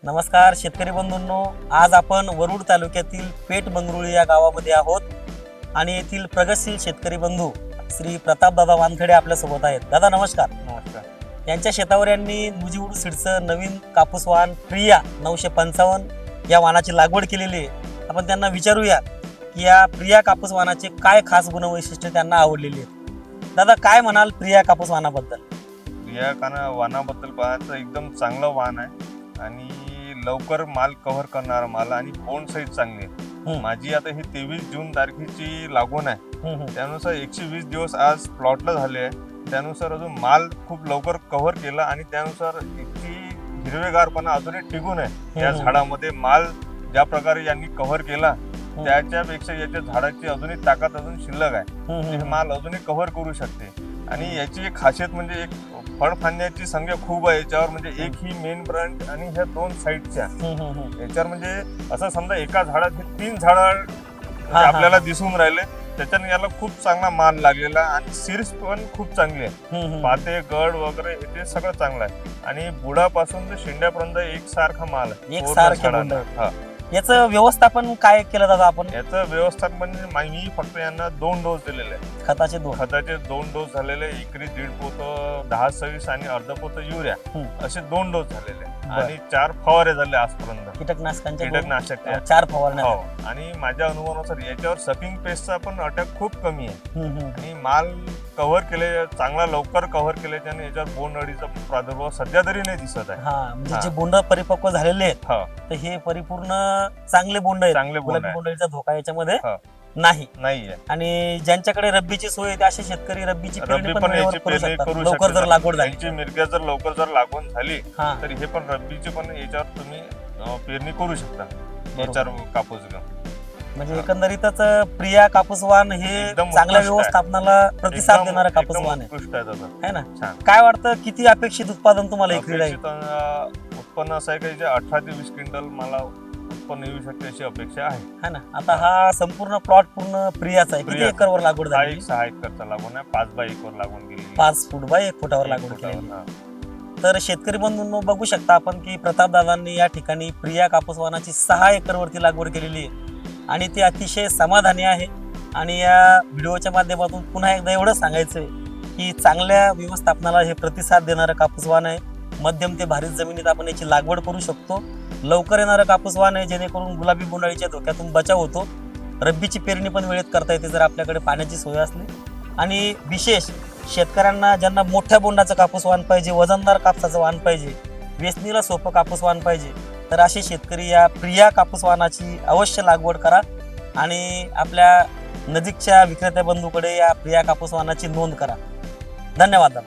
नमस्कार शेतकरी बंधूंनो, आज आपण वरुड तालुक्यातील पेठ मंगरुळी या गावामध्ये आहोत आणि येथील प्रगतशील शेतकरी बंधू श्री प्रतापदादा वानखेडे आपल्यासोबत आहेत. दादा नमस्कार. नमस्कार. यांच्या शेतावर यांनी नुजीवूड सीड्सचं नवीन कापूस वाहन प्रिया 955 या वाहनाची लागवड केलेली आहे. आपण त्यांना विचारूया की या प्रिया कापूस वाहनाचे काय खास गुणवैशिष्ट्य त्यांना आवडलेली आहेत. दादा काय म्हणाल प्रिया कापूस वाहनाबद्दल? प्रिया वाहनाबद्दल पाहायचं एकदम चांगलं वाहन आहे आणि लवकर माल कव्हर करणारा माल आणि बोंड साईज चांगली आहे. माझी आता ही 23 जून तारखेची लागवड आहे. त्यानुसार 120 दिवस आज प्लॉटला झाले आहे. त्यानुसार अजून माल खूप लवकर कव्हर केला आणि त्यानुसार इतकी हिरवेगारपणा अजूनही टिकून आहे. या झाडामध्ये माल ज्या प्रकारे यांनी कव्हर केला त्याच्यापेक्षा याच्या झाडाची अजूनही ताकद अजून शिल्लक आहे. हे माल अजूनही कव्हर करू शकते. आणि याची एक खासियत म्हणजे एक फळफांद्याची संख्या खूप आहे याच्यावर, म्हणजे एक ही मेन ब्रांच आणि ह्या दोन साईडच्या याच्यावर, म्हणजे असं समजा एका झाडात हे 3 झाड आपल्याला दिसून राहिले. त्याच्याने याला खूप चांगला माल लागलेला आणि सीड्स पण खूप चांगली आहे. पाते गड वगैरे ते सगळं चांगलं आहे आणि बुडापासून ते शेंड्यापर्यंत एकसारखा माल आहे. याचं व्यवस्थापन काय केलं दादा आपण? याचं व्यवस्थापन म्हणजे मी फक्त यांना 2 डोस दिलेले आहे. खताचे 2 डोस झालेले, एकरी 1.5 पोत 10-26 आणि अर्ध पोत युरिया असे 2 डोस झालेले आणि 4 फवारे झाले आजपर्यंत कीटकनाशक 4 फवारण्या. आणि माझ्या अनुभवानुसार याच्यावर सकिंग पेस्टचा पण अटॅक खूप कमी आहे आणि माल कव्हर केले चांगला लवकर कव्हर केल्याच्याने याच्यावर बोंड अळीचा प्रादुर्भाव सध्या तरी नाही दिसत आहे. म्हणजे जे बोंड परिपक्व झालेले आहेत तर हे परिपूर्ण चांगले बोंड आहेत. बोंडअळीचा धोका याच्यामध्ये नाहीये. आणि ज्यांच्याकडे रब्बीची सोय आहे असे शेतकरी रब्बीची पेरणी पण करू शकतात. लवकर जर लागवड झाली, मिरग्या जर लवकर जर लागवड झाली तर हे पण रब्बीची पण याच्यावर तुम्ही पेरणी करू शकता याच्यावर कापूस घेऊन. म्हणजे एकंदरीतच प्रिया कापूस वाहन हे चांगल्या व्यवस्थापनाला प्रतिसाद देणारं कापूस वाहन आहे ना. काय वाटतं किती अपेक्षित उत्पादन तुम्हाला एकरी उत्पन्न असं आहे की 18 ते 20 क्विंटल मला उत्पन्न येऊ शकते अशी अपेक्षा आहे ना. आता हा संपूर्ण प्लॉट पूर्ण प्रियाचा आहे. किती एकरवर लागवड झाली? 6 एकरचा लागवड आहे. 5 बाय 1 वर लागवड केली. 5 फूट बाय 1 फुटावर लागवड केली. तर शेतकरी बंधूंनो बघू शकता आपण की प्रतापदादांनी या ठिकाणी प्रिया कापूस वाहनाची 6 एकरवरती लागवड केलेली आहे आणि ते अतिशय समाधानी आहे. आणि या व्हिडिओच्या माध्यमातून पुन्हा एकदा एवढं सांगायचंय की चांगल्या व्यवस्थापनाला हे प्रतिसाद देणारं कापूस वाहन आहे. मध्यम ते भारीत जमिनीत आपण याची लागवड करू शकतो. लवकर येणारं कापूस वाहन आहे जेणेकरून गुलाबी बोंडअळीच्या धोक्यातून बचाव होतो. रब्बीची पेरणी पण वेळेत करता येते जर आपल्याकडे पाण्याची सोय असली. आणि विशेष शेतकऱ्यांना ज्यांना मोठ्या बोंडाचं कापूस वाहन पाहिजे, वजनदार कापसाचं वाहन पाहिजे, वेचणीला सोपं कापूस वाहन पाहिजे, तर असे शेतकरी या प्रिया कापूस वाहनाची अवश्य लागवड करा आणि आपल्या नजीकच्या विक्रेत्या बंधूकडे या प्रिया कापूस वाहनाची नोंद करा. धन्यवाद.